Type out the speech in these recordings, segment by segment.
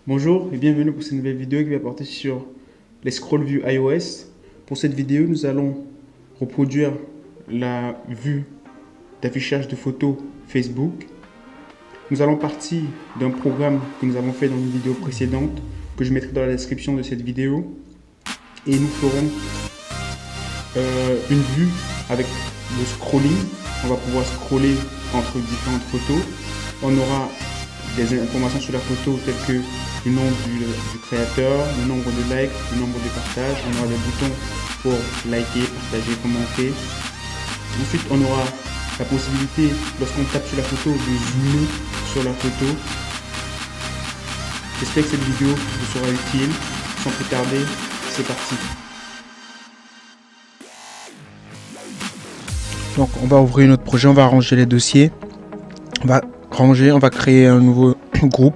Bonjour et bienvenue pour cette nouvelle vidéo qui va porter sur les scroll view iOS. Pour cette vidéo, nous allons reproduire la vue d'affichage de photos Facebook. Nous allons partir d'un programme que nous avons fait dans une vidéo précédente que je mettrai dans la description de cette vidéo. Et nous ferons une vue avec le scrolling. On va pouvoir scroller entre différentes photos. On aura des informations sur la photo telles que le nom du créateur, le nombre de likes, le nombre de partages. On aura des boutons pour liker, partager, commenter. Ensuite, on aura la possibilité, lorsqu'on tape sur la photo, de zoomer sur la photo. J'espère que cette vidéo vous sera utile. Sans plus tarder, c'est parti. Donc on va ouvrir notre projet, on va ranger les dossiers. On va créer un nouveau groupe,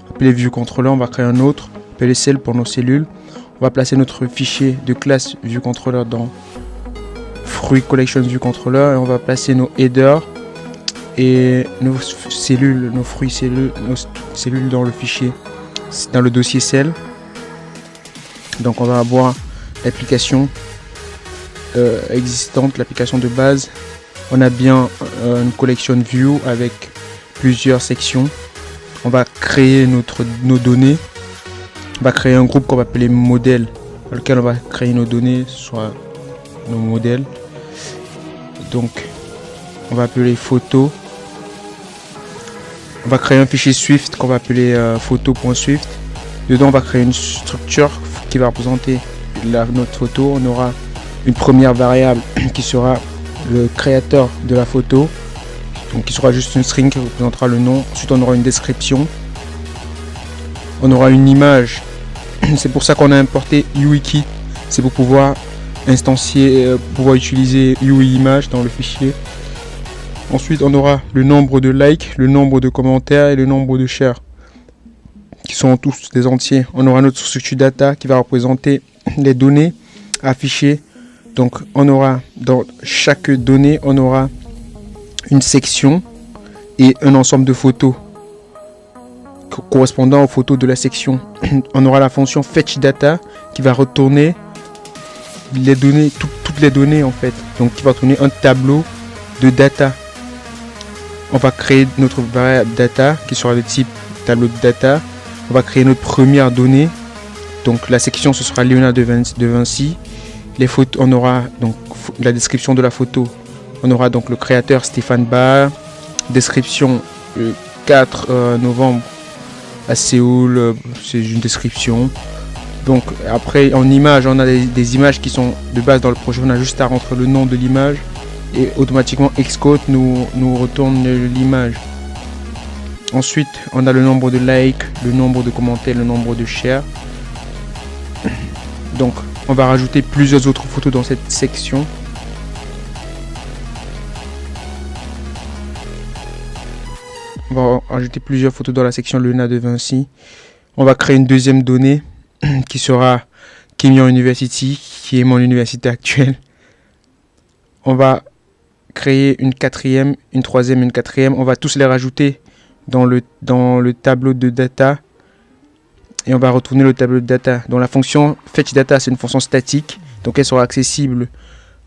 appeler ViewController, on va créer un autre, appeler cell pour nos cellules. On va placer notre fichier de classe ViewController dans Fruit Collection ViewController et on va placer nos headers et nos cellules, nos fruits cellules, nos cellules dans le fichier, dans le dossier cell. Donc on va avoir l'application existante, l'application de base. On a bien une collection view avec plusieurs sections. On va créer nos données. On va créer un groupe qu'on va appeler modèle, dans lequel on va créer nos données, soit nos modèles. Donc on va appeler photo. On va créer un fichier Swift qu'on va appeler photo.swift. Dedans on va créer une structure qui va représenter notre photo. On aura une première variable qui sera le créateur de la photo, donc qui sera juste une string qui représentera le nom. Ensuite on aura une description, on aura une image. C'est pour ça qu'on a importé UIKit, c'est pour pouvoir instancier, pouvoir utiliser UIImage dans le fichier. Ensuite on aura le nombre de likes, le nombre de commentaires et le nombre de shares, qui sont tous des entiers. On aura notre structure data qui va représenter les données affichées. Donc on aura dans chaque donnée, on aura une section et un ensemble de photos correspondant aux photos de la section. On aura la fonction fetchData qui va retourner les données, toutes les données en fait. Donc qui va retourner un tableau de data. On va créer notre variable data qui sera de type tableau de data. On va créer notre première donnée. Donc la section ce sera Léonard de Vinci. Les photos, on aura donc la description de la photo. On aura donc le créateur Stéphane Barr. Description le 4 novembre à Séoul, c'est une description. Donc après en image, on a des images qui sont de base dans le projet. On a juste à rentrer le nom de l'image et automatiquement Xcode nous retourne l'image. Ensuite, on a le nombre de likes, le nombre de commentaires, le nombre de shares. Donc on va rajouter plusieurs autres photos dans cette section. On va rajouter plusieurs photos dans la section Léonard de Vinci. On va créer une deuxième donnée qui sera Kenyon University, qui est mon université actuelle. On va créer une quatrième, une troisième, une quatrième. On va tous les rajouter dans le tableau de data. Et on va retourner le tableau de data. Donc la fonction fetchData, c'est une fonction statique. Donc elle sera accessible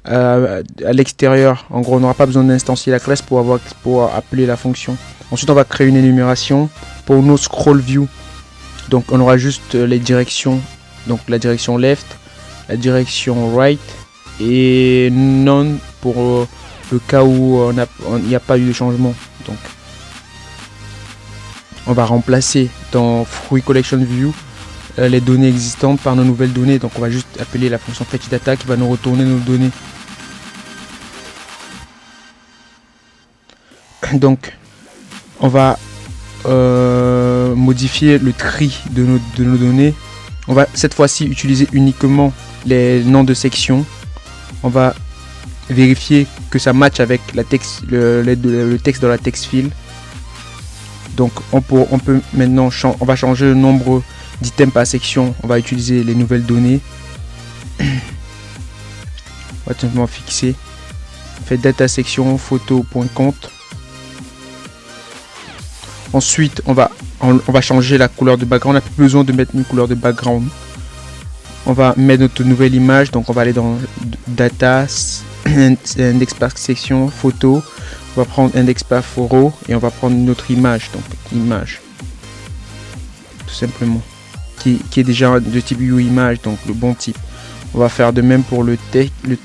à l'extérieur. En gros, on n'aura pas besoin d'instancier la classe pour appeler la fonction. Ensuite, on va créer une énumération pour nos scroll view. Donc on aura juste les directions. Donc la direction left, la direction right et none pour le cas où il n'y a pas eu de changement. Donc on va remplacer dans Fruit Collection View les données existantes par nos nouvelles données. Donc on va juste appeler la fonction fetchData qui va nous retourner nos données. Donc on va modifier le tri de nos données. On va cette fois-ci utiliser uniquement les noms de section. On va vérifier que ça matche avec le texte dans la text field. Donc on peut maintenant on va changer le nombre d'items par section. On va utiliser les nouvelles données. On va tout simplement fixer. Fait data section photo.compte. Ensuite on va on va changer la couleur de background. On n'a plus besoin de mettre une couleur de background. On va mettre notre nouvelle image. Donc on va aller dans Data, Index par section, Photo. On va prendre Index par photo et on va prendre notre image. Donc image, tout simplement, qui est déjà de type UImage, donc le bon type. On va faire de même pour le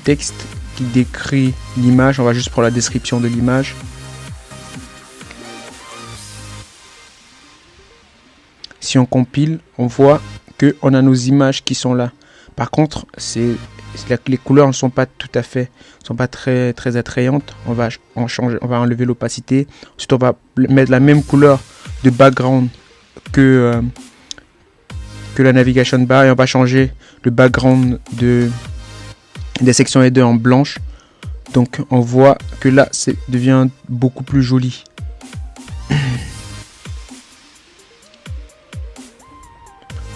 texte qui décrit l'image. On va juste prendre la description de l'image. Si on compile, on voit que on a nos images qui sont là. Par contre, les couleurs ne sont pas tout à fait, sont pas très attrayantes. On va enlever l'opacité. Ensuite, on va mettre la même couleur de background que la navigation bar et on va changer le background des sections header en blanche. Donc, on voit que là, devient beaucoup plus joli.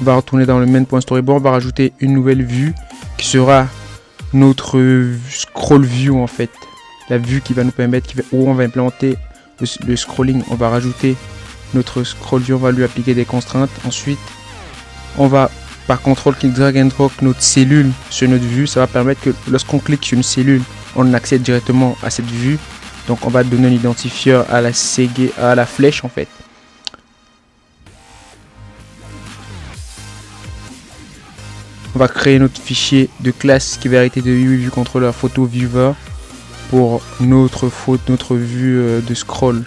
On va retourner dans le main.storyboard, on va rajouter une nouvelle vue qui sera notre scroll view en fait. La vue qui va nous permettre, où on va implémenter le scrolling. On va rajouter notre scroll view, on va lui appliquer des contraintes. Ensuite, on va par contrôle clic drag and drop notre cellule sur notre vue. Ça va permettre que lorsqu'on clique sur une cellule, on accède directement à cette vue. Donc on va donner un identifieur à la flèche en fait. On va créer notre fichier de classe qui va hériter de UIViewController Photo Viewer pour notre vue de scroll.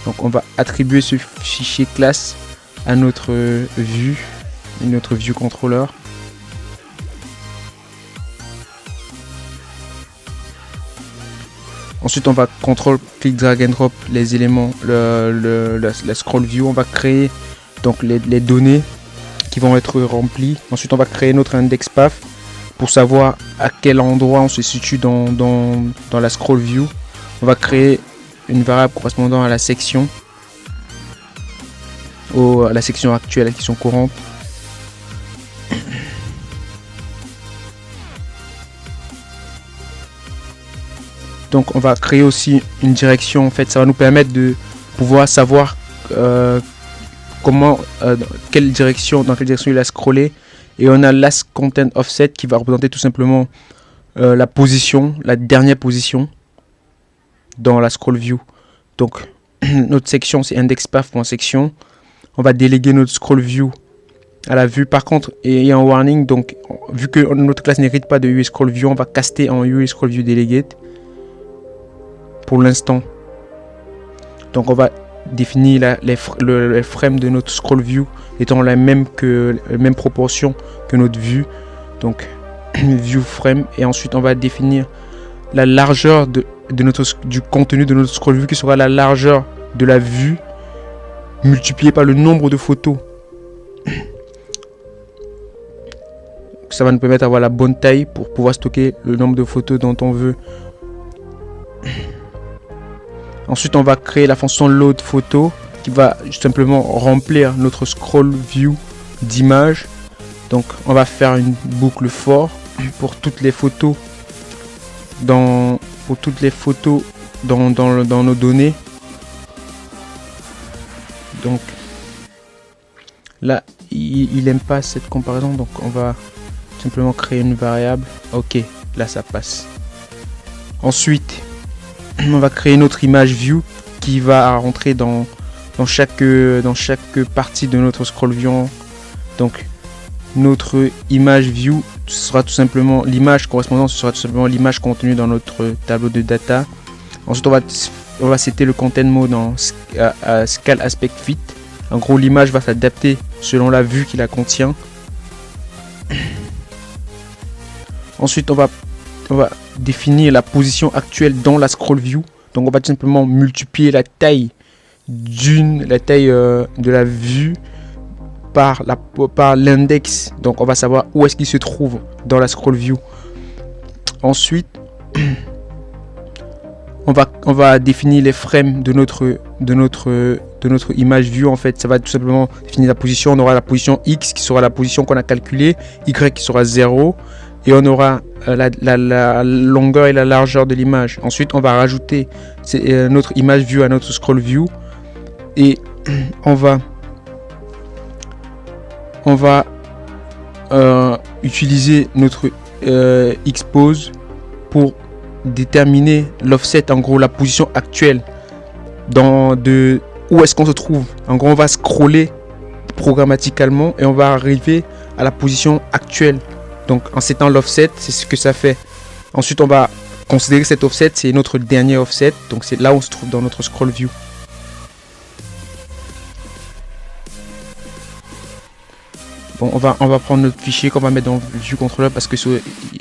Donc on va attribuer ce fichier classe à notre vue, notre ViewController. Ensuite on va contrôle clic drag and drop les éléments, la scroll view. On va créer donc les données qui vont être remplis. Ensuite on va créer notre index path pour savoir à quel endroit on se situe dans la scroll view. On va créer une variable correspondant à la section à la section actuelle, à la section courante. Donc on va créer aussi une direction en fait, ça va nous permettre de pouvoir savoir dans quelle direction il a scrollé. Et on a last content offset qui va représenter tout simplement la dernière position dans la scroll view. Donc notre section c'est indexpath.section. On va déléguer notre scroll view à la vue. Par contre, il y a un warning, donc vu que notre classe n'hérite pas de UI scroll view, on va caster en UI scroll view delegate pour l'instant. Donc on va définir le frame de notre scroll view étant la même proportion que notre vue, donc view frame. Et ensuite on va définir la largeur du contenu de notre scroll view qui sera la largeur de la vue multiplié par le nombre de photos. Ça va nous permettre d'avoir la bonne taille pour pouvoir stocker le nombre de photos dont on veut. Ensuite on va créer la fonction load photo qui va simplement remplir notre scroll view d'images. Donc on va faire une boucle for pour toutes les photos dans nos données. Donc là il aime pas cette comparaison, donc on va simplement créer une variable. Ok, là ça passe. Ensuite on va créer notre image view qui va rentrer dans chaque partie de notre scroll view. Donc notre image view sera tout simplement l'image correspondante, ce sera tout simplement l'image contenue dans notre tableau de data. Ensuite on va setter le content mode à scale aspect fit. En gros l'image va s'adapter selon la vue qui la contient. Ensuite on va définir la position actuelle dans la scroll view. Donc on va tout simplement multiplier la taille de la vue par l'index. Donc on va savoir où est-ce qu'il se trouve dans la scroll view. Ensuite on va définir les frames de notre image view. En fait ça va tout simplement définir la position. On aura la position X qui sera la position qu'on a calculée, Y qui sera 0, et on aura la longueur et la largeur de l'image. Ensuite on va rajouter notre image view à notre scroll view et on va on va utiliser notre Xpose pour déterminer l'offset, en gros la position actuelle où est-ce qu'on se trouve. En gros, on va scroller programmatiquement et on va arriver à la position actuelle. Donc en settant l'offset, c'est ce que ça fait. Ensuite, on va considérer cet offset, c'est notre dernier offset. Donc c'est là où on se trouve dans notre scroll view. Bon, on va prendre notre fichier qu'on va mettre dans View Controller parce que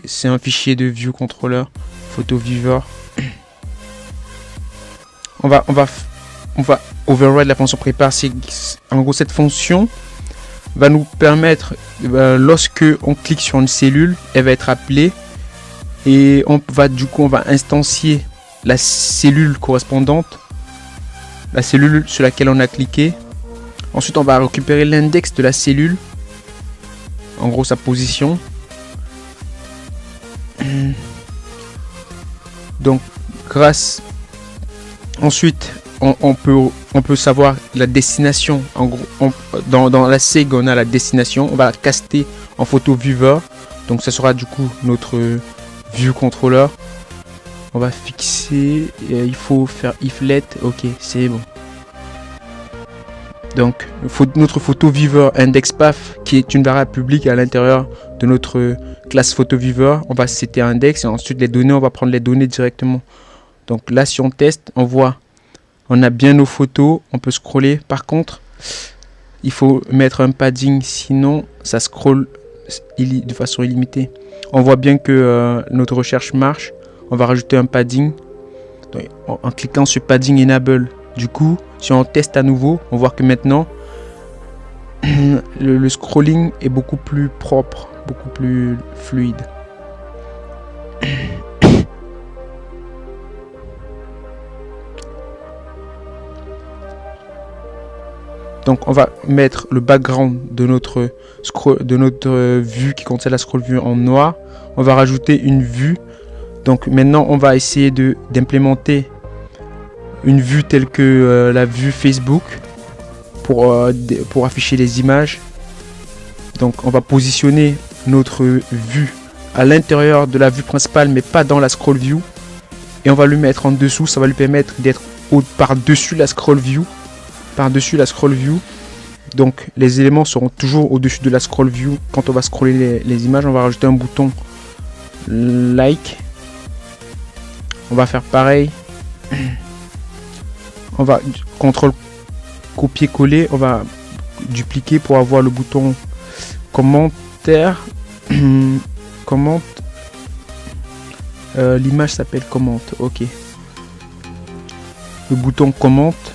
c'est un fichier de View Controller, Photo Viewer. On va override la fonction prépare. En gros, cette fonction va nous permettre, lorsque on clique sur une cellule, elle va être appelée et on va instancier la cellule correspondante, la cellule sur laquelle on a cliqué. Ensuite, on va récupérer l'index de la cellule, en gros sa position. Donc ensuite on peut savoir la destination. En gros, dans la SEG on a la destination, on va la caster en photo viewer, donc ça sera du coup notre view controller. On va fixer, il faut faire if let, ok, c'est bon. Donc notre photo viewer index path, qui est une variable publique à l'intérieur de notre classe photo viewer, on va setter index et ensuite les données, on va prendre les données directement. Donc là, si on teste, on voit, on a bien nos photos, on peut scroller. Par contre, il faut mettre un padding, sinon ça scroll de façon illimitée. On voit bien que notre recherche marche. On va rajouter un padding. Donc, en cliquant sur padding enable, du coup, si on teste à nouveau, on voit que maintenant le scrolling est beaucoup plus propre, beaucoup plus fluide. Donc on va mettre le background de notre vue qui contient la scroll view en noir. On va rajouter une vue. Donc maintenant on va essayer d'implémenter une vue telle que la vue Facebook pour afficher les images. Donc on va positionner notre vue à l'intérieur de la vue principale mais pas dans la scroll view. Et on va lui mettre en dessous, ça va lui permettre d'être par-dessus la scroll view. Donc les éléments seront toujours au-dessus de la scroll view. Quand on va scroller les images, on va rajouter un bouton like. On va faire pareil. On va contrôle copier-coller. On va dupliquer pour avoir le bouton commentaire. Commente. L'image s'appelle commente. Ok. Le bouton commente.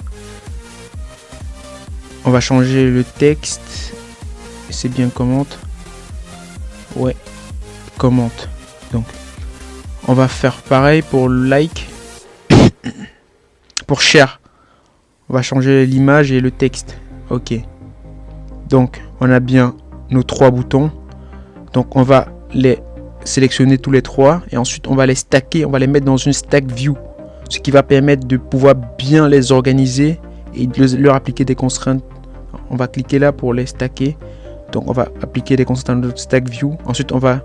On va changer le texte. C'est bien commente. Ouais. Commente. Donc, on va faire pareil pour like. Pour share. On va changer l'image et le texte. Ok. Donc, on a bien nos trois boutons. Donc, on va les sélectionner tous les trois. Et ensuite, on va les stacker. On va les mettre dans une stack view. Ce qui va permettre de pouvoir bien les organiser et de leur appliquer des contraintes. On va cliquer là pour les stacker. Donc on va appliquer des contraintes dans notre stack view. Ensuite on va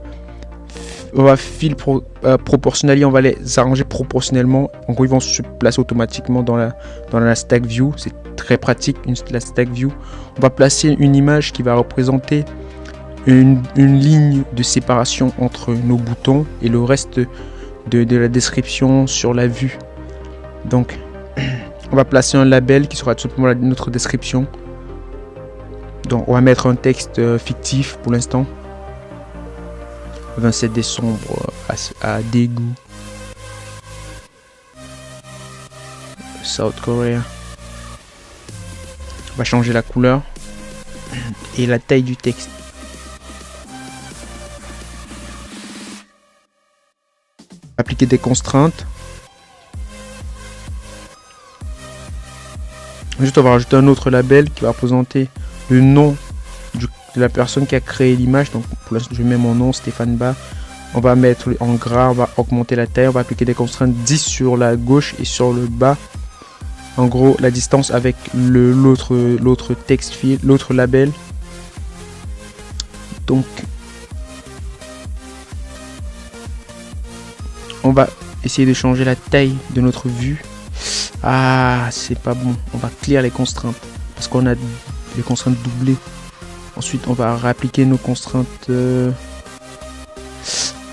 fill proportionnally, on va les arranger proportionnellement. En gros ils vont se placer automatiquement dans la stack view. C'est très pratique la stack view. On va placer une image qui va représenter une ligne de séparation entre nos boutons et le reste de la description sur la vue. Donc on va placer un label qui sera tout simplement notre description. Donc on va mettre un texte fictif pour l'instant. 27 décembre à Daegu, South Korea. On va changer la couleur et la taille du texte. Appliquer des contraintes. Ensuite on va rajouter un autre label qui va représenter le nom de la personne qui a créé l'image. Donc pour l'instant je mets mon nom, Stéphane Ba. On va mettre en gras, on va augmenter la taille, on va appliquer des contraintes 10 sur la gauche et sur le bas. En gros la distance avec l'autre texte file, l'autre label. Donc on va essayer de changer la taille de notre vue. Ah, c'est pas bon. On va clear les contraintes parce qu'on a les contraintes doublées. Ensuite, on va réappliquer nos contraintes.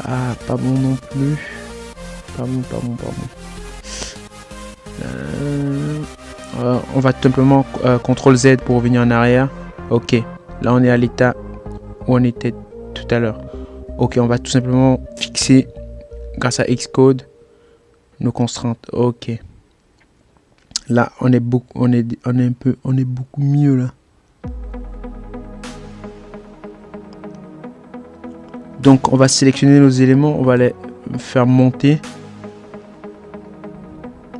Ah, pas bon non plus. Pas bon. On va tout simplement CTRL Z pour revenir en arrière. Ok, là on est à l'état où on était tout à l'heure. Ok, on va tout simplement fixer grâce à Xcode nos contraintes. Ok, là on est beaucoup mieux là. Donc on va sélectionner nos éléments, on va les faire monter.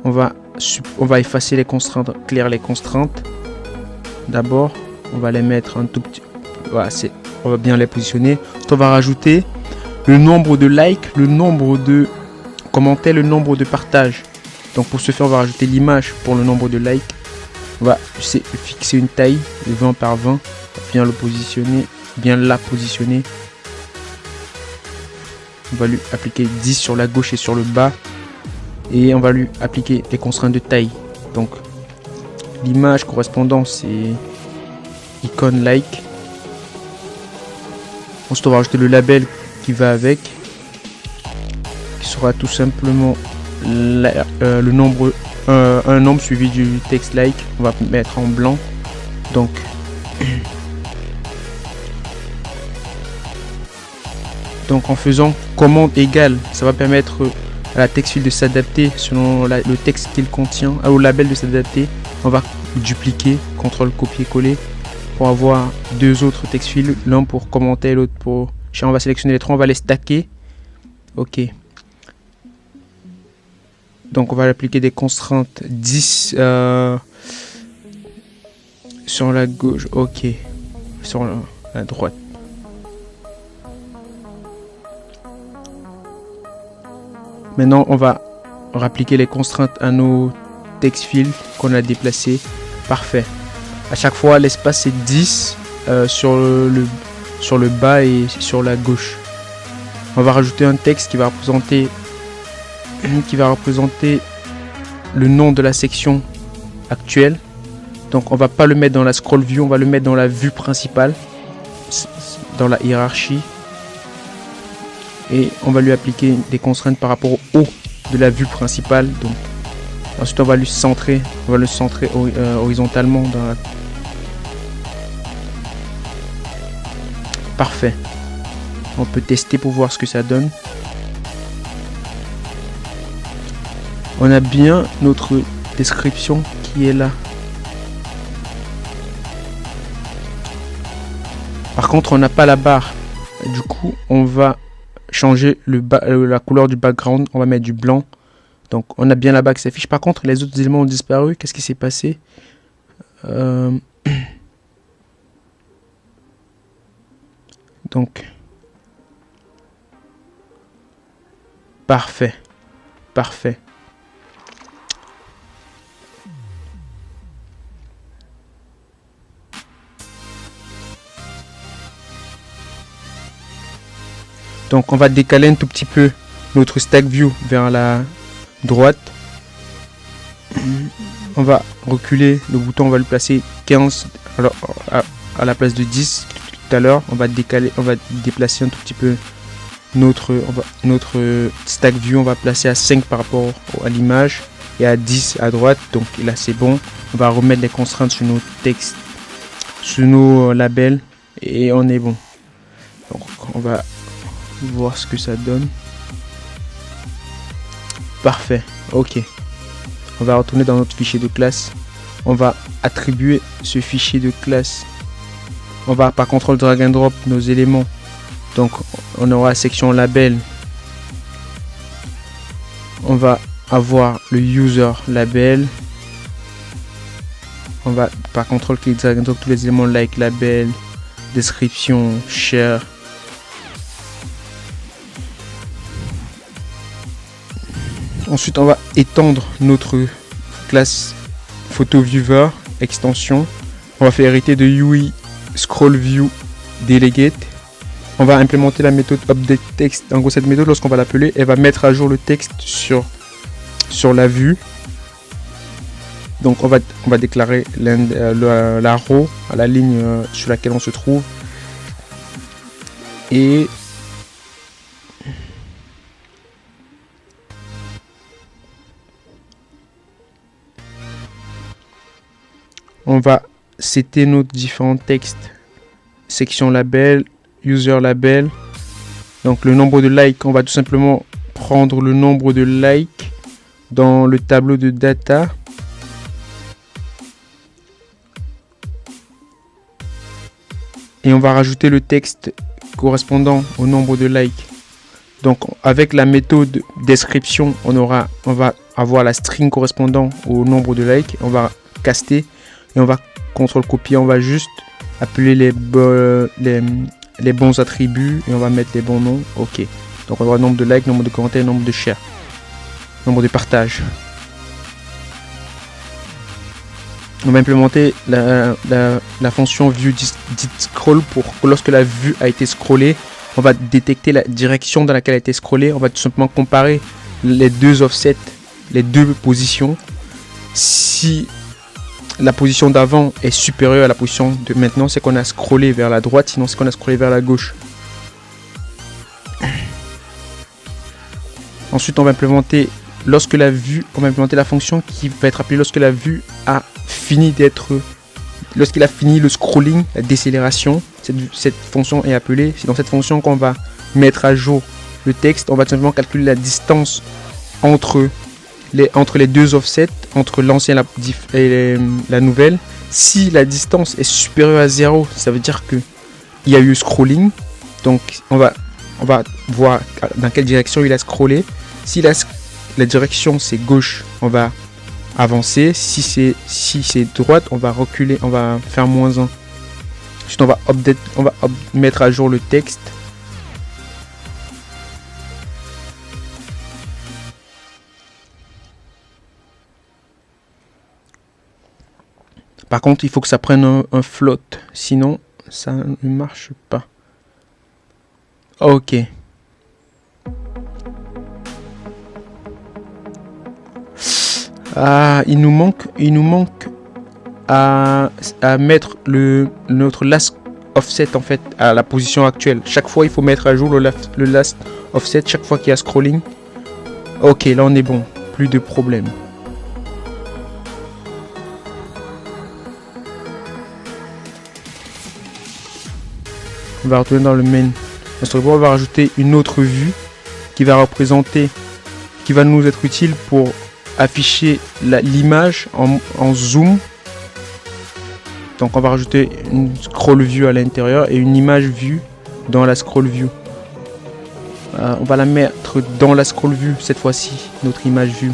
On va effacer les contraintes, clear les contraintes. D'abord, on va les mettre un tout petit. Voilà, on va bien les positionner. Ensuite, on va rajouter le nombre de likes, le nombre de commentaires, le nombre de partages. Donc pour ce faire, on va rajouter l'image pour le nombre de likes. On va fixer une taille de 20 par 20. Bien le positionner, bien la positionner. On va lui appliquer 10 sur la gauche et sur le bas. Et on va lui appliquer les contraintes de taille. Donc l'image correspondant c'est icône like. Ensuite on va rajouter le label qui va avec, qui sera tout simplement le nombre, un nombre suivi du texte like. On va mettre en blanc. Donc en faisant commande égale, ça va permettre à la text field de s'adapter selon le texte qu'il contient, au label de s'adapter. On va dupliquer, CTRL copier-coller pour avoir deux autres text fields, l'un pour commenter, l'autre pour... On va sélectionner les trois, on va les stacker. Ok. Donc on va appliquer des contraintes 10 sur la gauche, ok, sur la droite. Maintenant, on va rappliquer les contraintes à nos text fields qu'on a déplacés. Parfait. À chaque fois, l'espace c'est 10 sur le bas et sur la gauche. On va rajouter un texte qui va représenter le nom de la section actuelle. Donc, on va pas le mettre dans la scroll view, on va le mettre dans la vue principale, dans la hiérarchie. Et on va lui appliquer des contraintes par rapport au haut de la vue principale. Donc, ensuite, on va le centrer horizontalement dans la... Parfait. On peut tester pour voir ce que ça donne. On a bien notre description qui est là. Par contre, on n'a pas la barre. Du coup, on va changer la couleur du background. On va mettre du blanc. Donc, on a bien la barre qui s'affiche. Par contre, les autres éléments ont disparu. Qu'est-ce qui s'est passé? Donc, parfait. Parfait. Donc on va décaler un tout petit peu notre stack view vers la droite. On va reculer le bouton, on va le placer 15 alors, à la place de 10 tout à l'heure. On va déplacer un tout petit peu notre stack view. On va placer à 5 par rapport à l'image et à 10 à droite. Donc là c'est bon. On va remettre les contraintes sur nos textes, sur nos labels et on est bon. Donc on va voir ce que ça donne. Parfait. Ok. On va retourner dans notre fichier de classe. On va attribuer ce fichier de classe. On va par contrôle drag and drop nos éléments. Donc on aura la section label. On va avoir le user label. On va par contrôle clic drag and drop tous les éléments like label, description, share. Ensuite, on va étendre notre classe PhotoViewer extension. On va faire hériter de UI Scroll View Delegate. on va implémenter la méthode update text. En gros, cette méthode, lorsqu'on va l'appeler, elle va mettre à jour le texte sur la vue. Donc on va déclarer la row à la ligne sur laquelle on se trouve. Et on va setter nos différents textes. Section label, user label. Donc le nombre de likes, on va tout simplement prendre le nombre de likes dans le tableau de data. Et on va rajouter le texte correspondant au nombre de likes. Donc avec la méthode description, on va avoir la string correspondant au nombre de likes. On va caster et on va contrôle copier. On va juste appeler les bons attributs et on va mettre les bons noms. Ok. Donc on aura nombre de likes, nombre de commentaires, nombre de shares, nombre de partages. On va implémenter la fonction view scroll pour que lorsque la vue a été scrollée, on va détecter la direction dans laquelle elle a été scrollée. On va tout simplement comparer les deux offsets, les deux positions. Si la position d'avant est supérieure à la position de maintenant, c'est qu'on a scrollé vers la droite, sinon c'est qu'on a scrollé vers la gauche. Ensuite, on va implémenter la fonction qui va être appelée lorsque la vue a fini lorsqu'il a fini le scrolling, la décélération. Cette fonction est appelée. C'est dans cette fonction qu'on va mettre à jour le texte. On va tout simplement calculer la distance entre les deux offsets, entre l'ancien et la nouvelle. Si la distance est supérieure à 0, ça veut dire que il y a eu scrolling. Donc on va voir dans quelle direction il a scrollé. Si la direction c'est gauche, on va avancer. Si c'est droite, on va reculer, on va faire -1. Ensuite on va mettre à jour le texte. Par contre, il faut que ça prenne un float, sinon ça ne marche pas. Ok. Ah, il nous manque à mettre notre last offset en fait à la position actuelle. Chaque fois, il faut mettre à jour le last offset chaque fois qu'il y a scrolling. Ok, là on est bon, plus de problème. On va retourner dans le main. On va rajouter une autre vue qui va nous être utile pour afficher l'image en zoom. Donc on va rajouter une scroll view à l'intérieur et une image view dans la scroll view. On va la mettre dans la scroll view cette fois-ci, notre image view.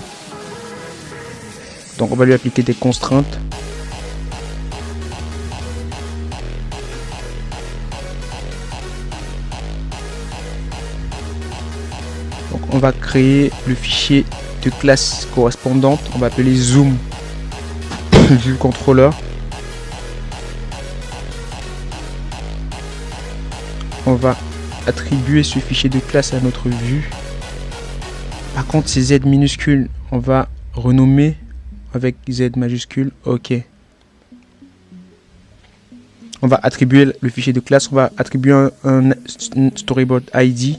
Donc on va lui appliquer des contraintes. Donc on va créer le fichier de classe correspondante. On va appeler zoom view controller. On va attribuer ce fichier de classe à notre vue. Par contre, ces Z minuscules, on va renommer avec Z majuscule. Ok. On va attribuer le fichier de classe. On va attribuer un storyboard ID.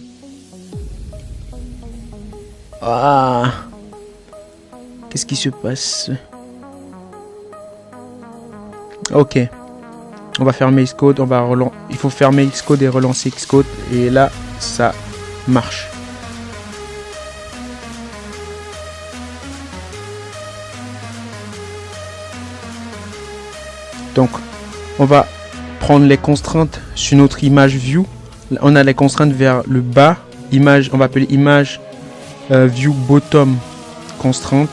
Ah, qu'est-ce qui se passe? Ok. On va fermer Xcode, il faut fermer Xcode et relancer Xcode et là ça marche. Donc on va prendre les contraintes sur notre image view. On a les contraintes vers le bas, image, on va appeler image view bottom constraint.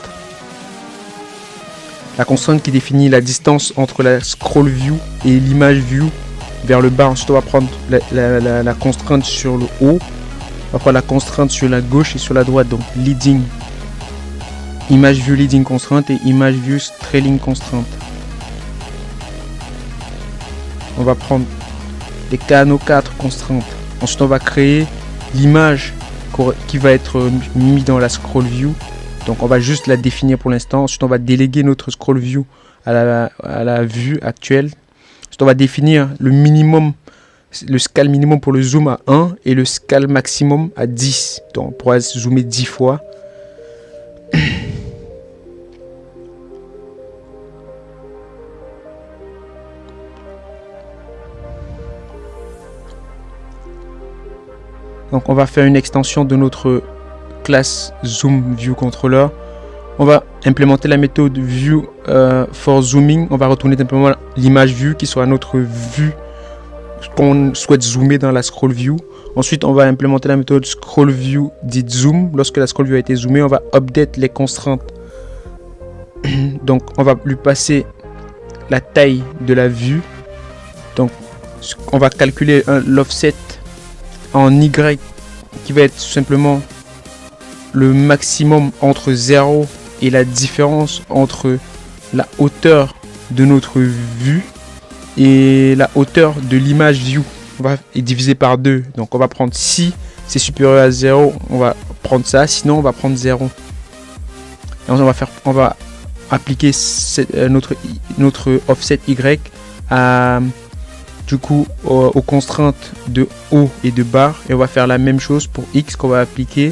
La constante qui définit la distance entre la scroll view et l'image view vers le bas. Ensuite, on va prendre la constante sur le haut. On va prendre la constante sur la gauche et sur la droite. Donc, leading, image view leading constraint et image view trailing constraint. On va prendre les canaux 4 constraintes Ensuite, on va créer l'image qui va être mise dans la scroll view. Donc, on va juste la définir pour l'instant. Ensuite, on va déléguer notre scroll view à la vue actuelle. Ensuite, on va définir le minimum, le scale minimum pour le zoom à 1 et le scale maximum à 10. Donc, on pourra zoomer 10 fois. Donc on va faire une extension de notre classe Zoom View Controller. On va implémenter la méthode View for Zooming. On va retourner simplement l'image vue qui soit notre vue qu'on souhaite zoomer dans la scroll view. Ensuite, on va implémenter la méthode Scroll View did Zoom. Lorsque la scroll view a été zoomée, on va update les constraintes. Donc on va lui passer la taille de la vue. Donc on va calculer l'offset en Y qui va être tout simplement le maximum entre 0 et la différence entre la hauteur de notre vue et la hauteur de l'image view. On va diviser par 2. Donc on va prendre, si c'est supérieur à 0, on va prendre ça, sinon on va prendre 0. Et on va appliquer notre offset Y à du coup aux contraintes de haut et de bas, et on va faire la même chose pour X qu'on va appliquer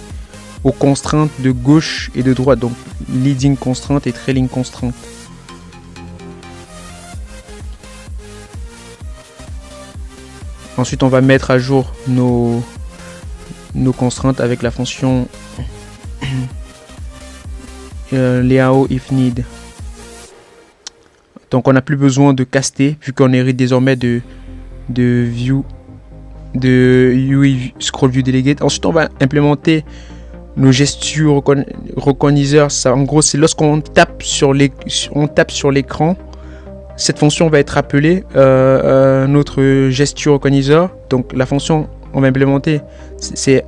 aux contraintes de gauche et de droite, donc leading constraint et trailing constraint. Ensuite on va mettre à jour nos contraintes avec la fonction Leao if need. Donc on n'a plus besoin de caster vu qu'on hérite désormais de view de UI scroll view delegate. Ensuite on va implémenter nos gestures reconnaisseurs. Ça en gros c'est lorsqu'on tape sur l'écran, cette fonction va être appelée notre gesture reconnaisseur. Donc la fonction on va implémenter c'est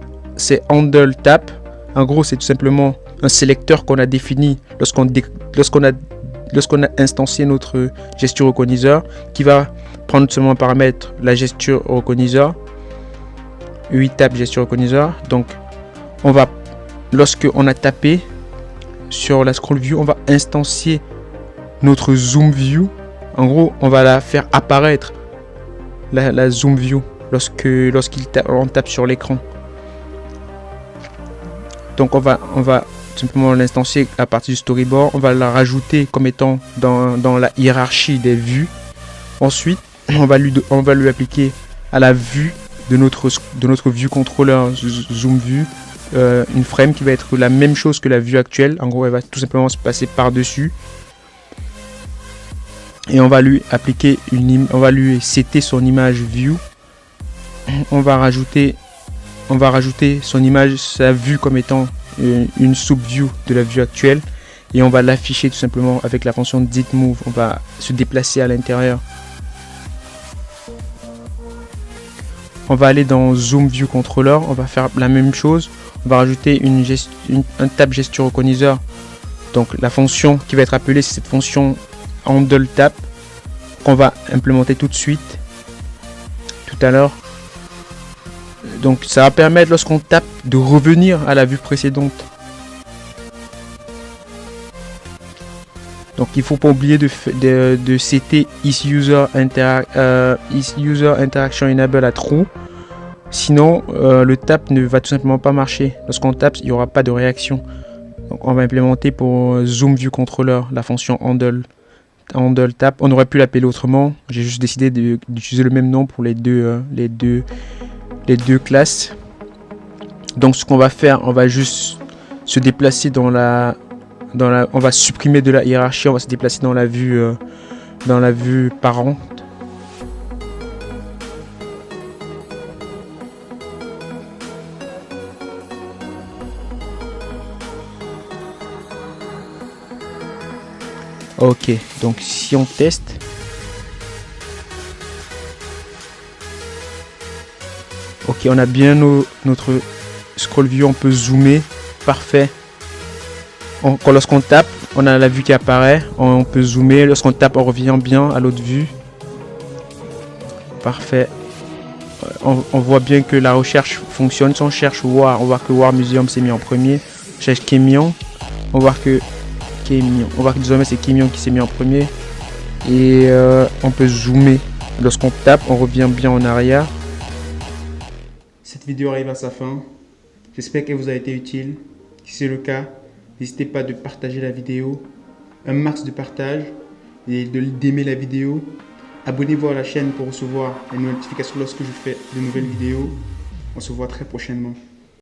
handle tap. En gros c'est tout simplement un sélecteur qu'on a défini lorsqu'on a instancié notre gesture reconnaisseur, qui va prendre seulement un paramètre la gesture reconnaisseur, UI tap gesture reconnaisseur. Donc lorsque on a tapé sur la scroll view, on va instancier notre zoom view. En gros on va la faire apparaître la zoom view on tape sur l'écran. Donc on va simplement l'instancier à partir du storyboard. On va la rajouter comme étant dans la hiérarchie des vues. Ensuite on va lui appliquer à la vue de notre view controller zoom view une frame qui va être la même chose que la vue actuelle. En gros elle va tout simplement se passer par dessus, et on va lui appliquer on va lui setter son image view. On va rajouter son image, sa vue comme étant une sub-view de la vue actuelle, et on va l'afficher tout simplement avec la fonction did move. On va se déplacer à l'intérieur. On va aller dans Zoom View Controller, on va faire la même chose. On va rajouter un tab gesture reconnaisseur. Donc la fonction qui va être appelée, c'est cette fonction handle tap qu'on va implémenter tout de suite, tout à l'heure. Donc ça va permettre lorsqu'on tape de revenir à la vue précédente. Donc il ne faut pas oublier de setter is user interaction enable à true. Sinon le tap ne va tout simplement pas marcher. Lorsqu'on tape, il n'y aura pas de réaction. Donc on va implémenter pour Zoom View Controller la fonction handle tap. On aurait pu l'appeler autrement. J'ai juste décidé d'utiliser le même nom pour les deux classes. Donc ce qu'on va faire, on va juste se déplacer on va supprimer de la hiérarchie, on va se déplacer dans la vue parent. Ok, donc si on teste, ok, on a bien notre scroll view, on peut zoomer, parfait. Lorsqu'on tape, on a la vue qui apparaît, on peut zoomer. Lorsqu'on tape, on revient bien à l'autre vue. Parfait. on voit bien que la recherche fonctionne. Si on cherche War, on voit que War Museum s'est mis en premier. On cherche Kémion, on voit que désormais c'est Kémion qui s'est mis en premier. Et on peut zoomer. Lorsqu'on tape, on revient bien en arrière. Cette vidéo arrive à sa fin. J'espère qu'elle vous a été utile. Si c'est le cas, n'hésitez pas de partager la vidéo, un max de partage et d'aimer la vidéo. Abonnez-vous à la chaîne pour recevoir les notifications lorsque je fais de nouvelles vidéos. On se voit très prochainement.